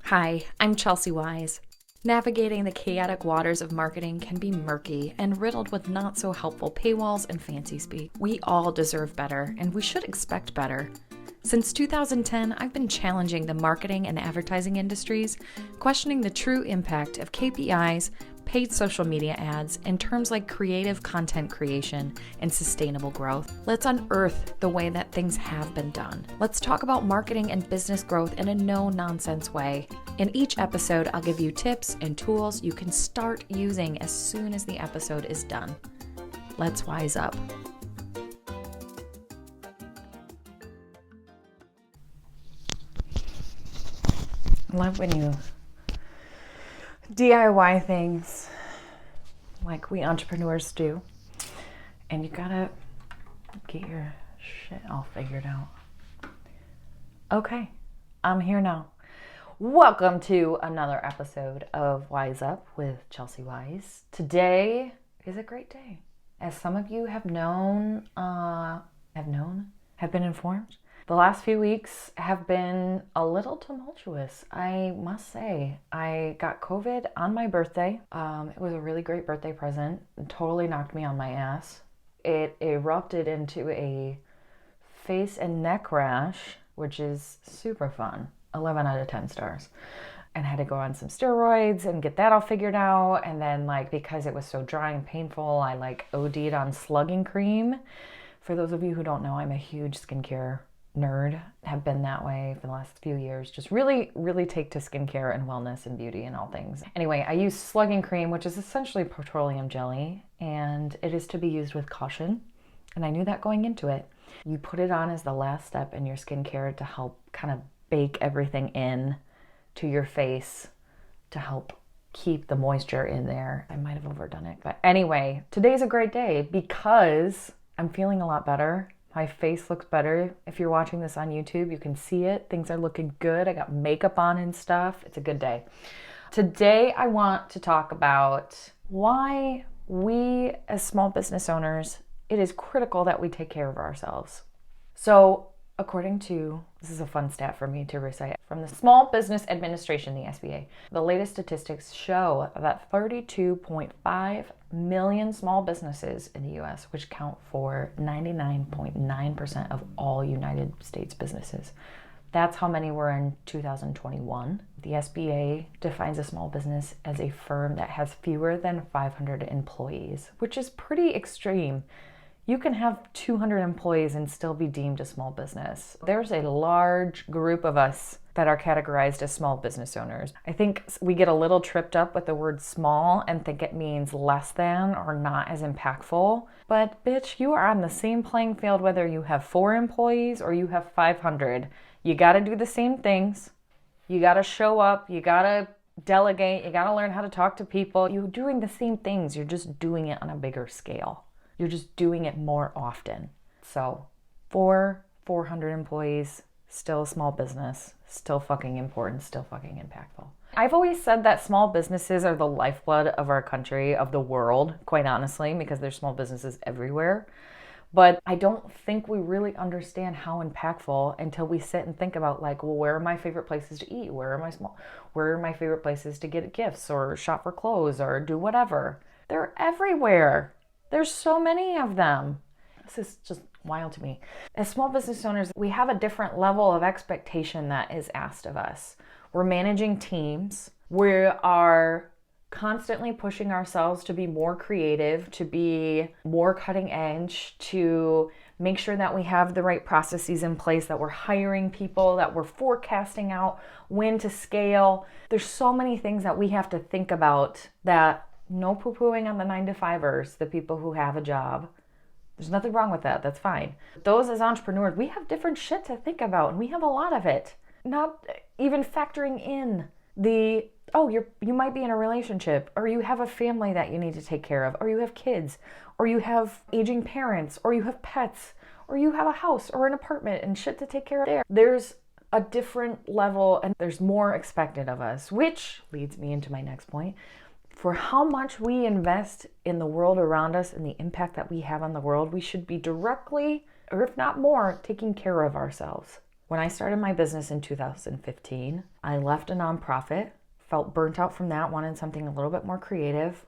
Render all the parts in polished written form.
Hi, I'm Chelsie Wyse. Navigating the chaotic waters of marketing can be murky and riddled with not so helpful paywalls and fancy speak. We all deserve better, and we should expect better. Since 2010, I've been challenging the marketing and advertising industries, questioning the true impact of KPIs, paid social media ads, and terms like creative content creation and sustainable growth. Let's unearth the way that things have been done. Let's talk about marketing and business growth in a no-nonsense way. In each episode, I'll give you tips and tools you can start using as soon as the episode is done. Let's wise up. I love when you DIY things like we entrepreneurs do, and you gotta get your shit all figured out. Okay, I'm here now. Welcome to another episode of WyseUp with Chelsie Wyse. Today is a great day. As some of you have been informed, the last few weeks have been a little tumultuous, I must say. I got COVID on my birthday. It was a really great birthday present. It totally knocked me on my ass. It erupted into a face and neck rash, which is super fun. 11 out of 10 stars. And had to go on some steroids and get that all figured out. And then because it was so dry and painful, I OD'd on slugging cream. For those of you who don't know, I'm a huge skincare nerd, have been that way for the last few years. Just really take to skincare and wellness and beauty and all things. Anyway, I use slugging cream, which is essentially petroleum jelly, and it is to be used with caution. And I knew that going into it. You put it on as the last step in your skincare to help kind of bake everything in to your face to help keep the moisture in there. I might have overdone it. But anyway, today's a great day because I'm feeling a lot better. My face looks better. If you're watching this on YouTube, you can see it. Things are looking good. I got makeup on and stuff. It's a good day. Today, I want to talk about why we as small business owners, it is critical that we take care of ourselves. So according to, this is a fun stat for me to recite, from the Small Business Administration, the SBA, the latest statistics show that 32.5 million small businesses in the U.S., which count for 99.9% of all United States businesses. That's how many were in 2021. The SBA defines a small business as a firm that has fewer than 500 employees, which is pretty extreme. You can have 200 employees and still be deemed a small business. There's a large group of us that are categorized as small business owners. I think we get a little tripped up with the word small and think it means less than or not as impactful. But bitch, you are on the same playing field whether you have 4 employees or you have 500. You gotta do the same things. You gotta show up. You gotta delegate. You gotta learn how to talk to people. You're doing the same things. You're just doing it on a bigger scale. You're just doing it more often. So 400 employees, still a small business, still fucking important, still fucking impactful. I've always said that small businesses are the lifeblood of our country, of the world, quite honestly, because there's small businesses everywhere. But I don't think we really understand how impactful until we sit and think about where are my favorite places to eat? Where are my favorite places to get gifts or shop for clothes or do whatever? They're everywhere. There's so many of them. This is just wild to me. As small business owners, we have a different level of expectation that is asked of us. We're managing teams. We are constantly pushing ourselves to be more creative, to be more cutting edge, to make sure that we have the right processes in place, that we're hiring people, that we're forecasting out when to scale. There's so many things that we have to think about that no poo-pooing on the 9-to-5ers, the people who have a job. There's nothing wrong with that. That's fine. Those as entrepreneurs, we have different shit to think about, and we have a lot of it. Not even factoring in you might be in a relationship, or you have a family that you need to take care of, or you have kids, or you have aging parents, or you have pets, or you have a house or an apartment and shit to take care of there. There's a different level, and there's more expected of us, which leads me into my next point. For how much we invest in the world around us and the impact that we have on the world, we should be directly, or if not more, taking care of ourselves. When I started my business in 2015, I left a nonprofit, felt burnt out from that, wanted something a little bit more creative.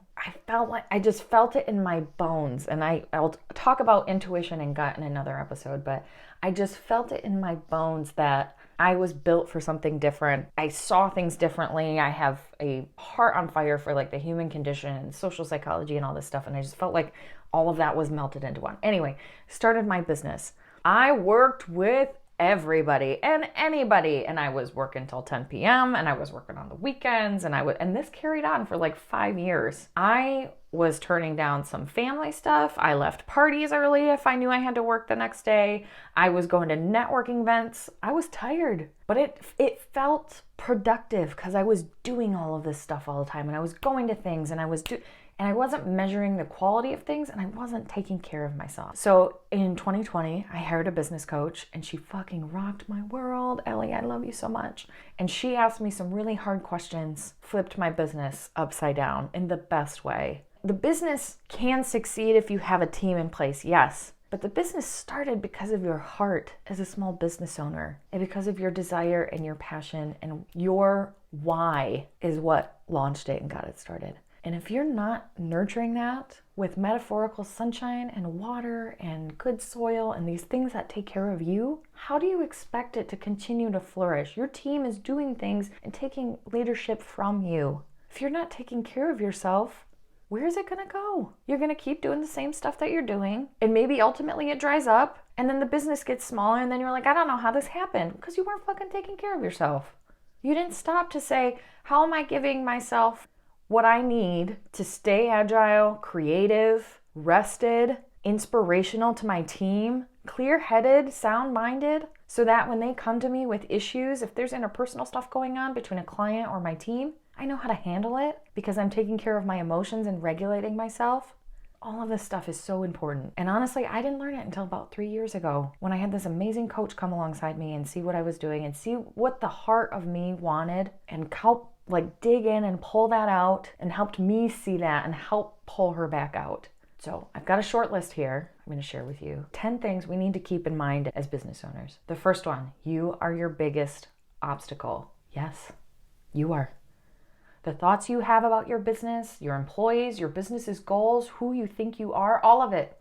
I just felt it in my bones. And I'll talk about intuition and gut in another episode, but I just felt it in my bones that I was built for something different. I saw things differently. I have a heart on fire for like the human condition and social psychology and all this stuff. And I just felt like all of that was melted into one. Anyway, started my business. I worked with everybody and anybody, and I was working till 10 p.m. and I was working on the weekends, and this carried on for like 5 years. I was turning down some family stuff. I left parties early if I knew I had to work the next day. I was going to networking events. I was tired, but it felt productive because I was doing all of this stuff all the time, and I was going to things, and I wasn't measuring the quality of things, and I wasn't taking care of myself. So in 2020, I hired a business coach, and she fucking rocked my world. Ellie, I love you so much. And she asked me some really hard questions, flipped my business upside down in the best way. The business can succeed if you have a team in place, yes. But the business started because of your heart as a small business owner, and because of your desire and your passion, and your why is what launched it and got it started. And if you're not nurturing that with metaphorical sunshine and water and good soil and these things that take care of you, how do you expect it to continue to flourish? Your team is doing things and taking leadership from you. If you're not taking care of yourself, where is it going to go? You're going to keep doing the same stuff that you're doing, and maybe ultimately it dries up, and then the business gets smaller, and then you're like, I don't know how this happened, because you weren't fucking taking care of yourself. You didn't stop to say, how am I giving myself what I need to stay agile, creative, rested, inspirational to my team, clear-headed, sound-minded, so that when they come to me with issues, if there's interpersonal stuff going on between a client or my team, I know how to handle it because I'm taking care of my emotions and regulating myself. All of this stuff is so important. And honestly, I didn't learn it until about 3 years ago when I had this amazing coach come alongside me and see what I was doing and see what the heart of me wanted and help dig in and pull that out, and helped me see that and help pull her back out. So I've got a short list here I'm going to share with you. 10 things we need to keep in mind as business owners. The first one, you are your biggest obstacle. Yes, you are. The thoughts you have about your business, your employees, your business's goals, who you think you are, all of it.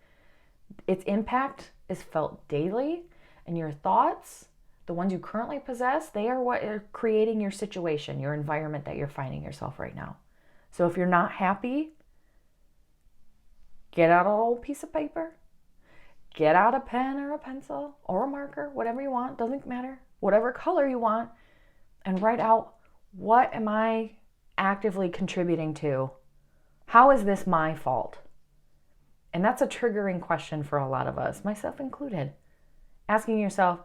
Its impact is felt daily, and your thoughts, the ones you currently possess, they are what are creating your situation, your environment that you're finding yourself right now. So if you're not happy, get out an old piece of paper, get out a pen or a pencil or a marker, whatever you want, doesn't matter, whatever color you want, and write out, what am I actively contributing to? How is this my fault? And that's a triggering question for a lot of us, myself included. Asking yourself,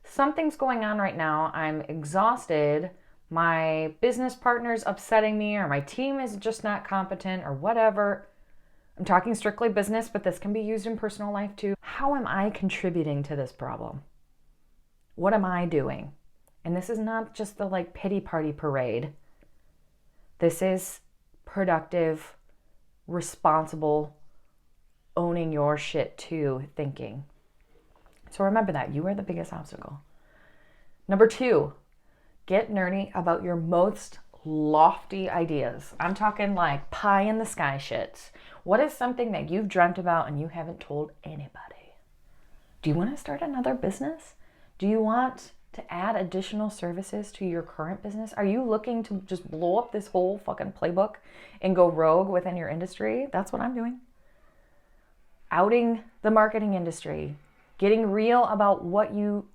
something's going on right now. I'm exhausted. My business partner's upsetting me, or my team is just not competent, or whatever. I'm talking strictly business, but this can be used in personal life too. How am I contributing to this problem? What am I doing? And this is not just the pity party parade. This is productive, responsible, owning your shit too thinking. So remember that. You are the biggest obstacle. Number 2, get nerdy about your most lofty ideas. I'm talking like pie in the sky shit. What is something that you've dreamt about and you haven't told anybody? Do you want to start another business? Do you want to add additional services to your current business? Are you looking to just blow up this whole fucking playbook and go rogue within your industry? That's what I'm doing. Outing the marketing industry. Getting real about what you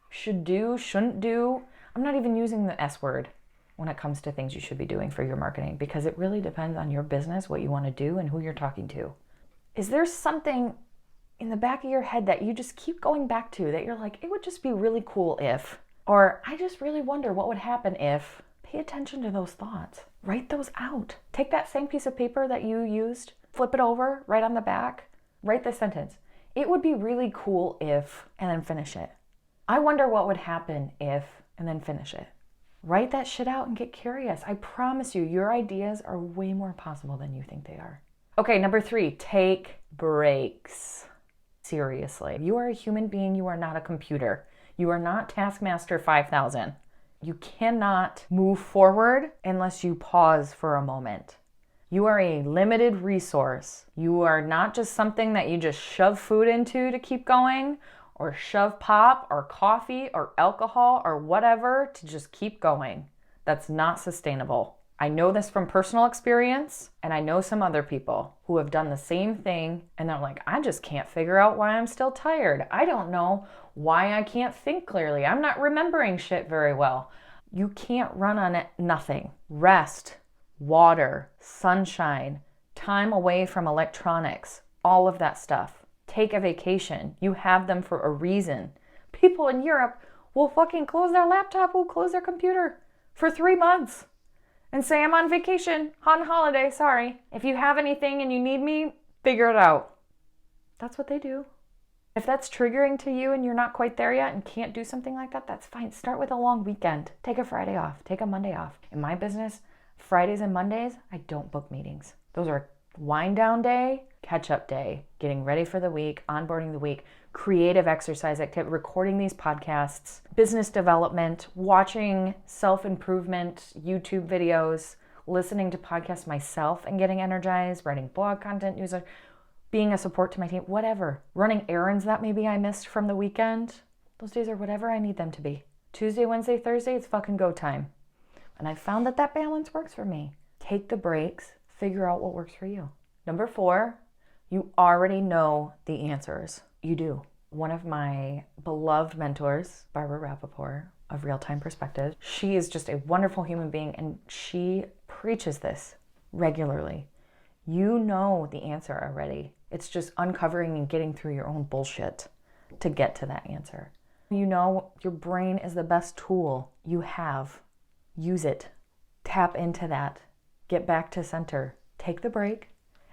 should do, shouldn't do. I'm not even using the S word when it comes to things you should be doing for your marketing, because it really depends on your business, what you want to do, and who you're talking to. Is there something in the back of your head that you just keep going back to that you're like, it would just be really cool if, or I just really wonder what would happen if? Pay attention to those thoughts. Write those out. Take that same piece of paper that you used, flip it over, write on the back, write this sentence. It would be really cool if, and then finish it. I wonder what would happen if, and then finish it. Write that shit out and get curious. I promise you, your ideas are way more possible than you think they are. Okay, number 3, take breaks. Seriously. You are a human being. You are not a computer. You are not Taskmaster 5000. You cannot move forward unless you pause for a moment. You are a limited resource. You are not just something that you just shove food into to keep going, or shove pop or coffee or alcohol or whatever to just keep going. That's not sustainable. I know this from personal experience, and I know some other people who have done the same thing, and they're like, I just can't figure out why I'm still tired. I don't know why I can't think clearly. I'm not remembering shit very well. You can't run on nothing. Rest, water, sunshine, time away from electronics, all of that stuff. Take a vacation. You have them for a reason. People in Europe will fucking close their laptop, will close their computer for 3 months and say, I'm on vacation, on holiday, sorry. If you have anything and you need me, figure it out. That's what they do. If that's triggering to you and you're not quite there yet and can't do something like that, that's fine. Start with a long weekend. Take a Friday off. Take a Monday off. In my business, Fridays and Mondays, I don't book meetings. Those are wind down day, catch up day, getting ready for the week, onboarding the week, creative exercise activity, recording these podcasts, business development, watching self-improvement YouTube videos, listening to podcasts myself and getting energized, writing blog content, newsletter, being a support to my team, whatever. Running errands that maybe I missed from the weekend. Those days are whatever I need them to be. Tuesday, Wednesday, Thursday, it's fucking go time. And I found that that balance works for me. Take the breaks, figure out what works for you. Number 4, you already know the answers. You do. One of my beloved mentors, Barbara Rappaport of Real Time Perspective, she is just a wonderful human being, and she preaches this regularly. You know the answer already. It's just uncovering and getting through your own bullshit to get to that answer. You know your brain is the best tool you have. Use it. Tap into that. Get back to center. Take the break,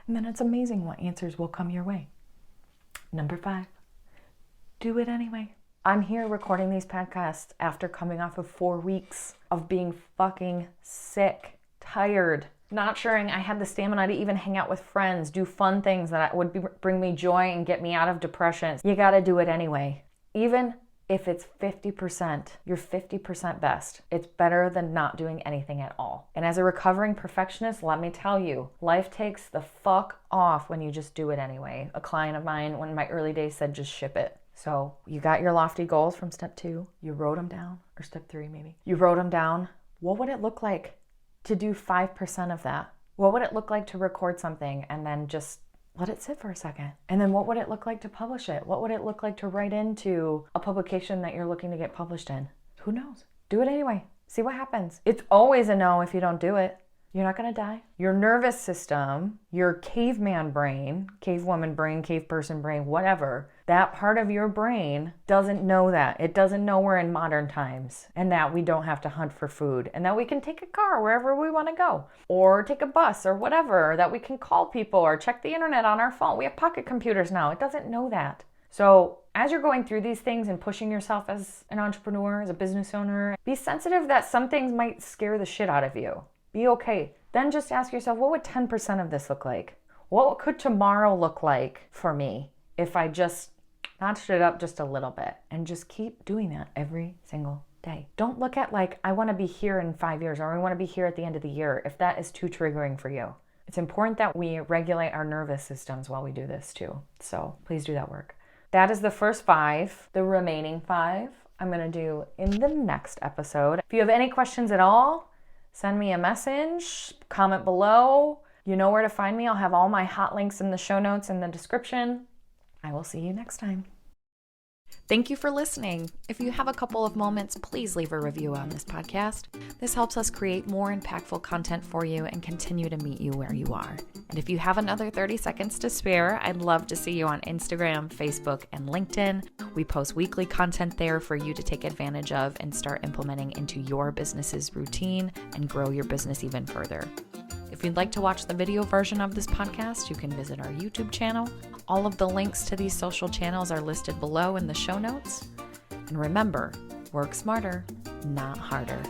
and then it's amazing what answers will come your way. Number 5, do it anyway. I'm here recording these podcasts after coming off of 4 weeks of being fucking sick, tired, not sure I had the stamina to even hang out with friends, do fun things that would bring me joy and get me out of depression. You gotta do it anyway. Even if it's 50%, you're 50% best. It's better than not doing anything at all. And as a recovering perfectionist, let me tell you, life takes the fuck off when you just do it anyway. A client of mine, in my early days, said just ship it. So you got your lofty goals from step 2, you wrote them down, or step 3 maybe. You wrote them down. What would it look like to do 5% of that? What would it look like to record something and then just let it sit for a second? And then what would it look like to publish it? What would it look like to write into a publication that you're looking to get published in? Who knows? Do it anyway. See what happens. It's always a no if you don't do it. You're not gonna die. Your nervous system, your caveman brain, cavewoman brain, cave person brain, whatever, that part of your brain doesn't know that. It doesn't know we're in modern times and that we don't have to hunt for food and that we can take a car wherever we want to go or take a bus or whatever, that we can call people or check the internet on our phone. We have pocket computers now. It doesn't know that. So as you're going through these things and pushing yourself as an entrepreneur, as a business owner, be sensitive that some things might scare the shit out of you. Be okay. Then just ask yourself, what would 10% of this look like? What could tomorrow look like for me if I just notched it up just a little bit, and just keep doing that every single day? Don't look at like, I want to be here in 5 years or I want to be here at the end of the year if that is too triggering for you. It's important that we regulate our nervous systems while we do this too. So please do that work. That is the first 5. The remaining 5 I'm going to do in the next episode. If you have any questions at all, send me a message, comment below. You know where to find me. I'll have all my hot links in the show notes in the description. I will see you next time. Thank you for listening. If you have a couple of moments, please leave a review on this podcast. This helps us create more impactful content for you and continue to meet you where you are. And if you have another 30 seconds to spare, I'd love to see you on Instagram, Facebook, and LinkedIn. We post weekly content there for you to take advantage of and start implementing into your business's routine and grow your business even further. If you'd like to watch the video version of this podcast, you can visit our YouTube channel. All of the links to these social channels are listed below in the show notes. And remember, work smarter, not harder.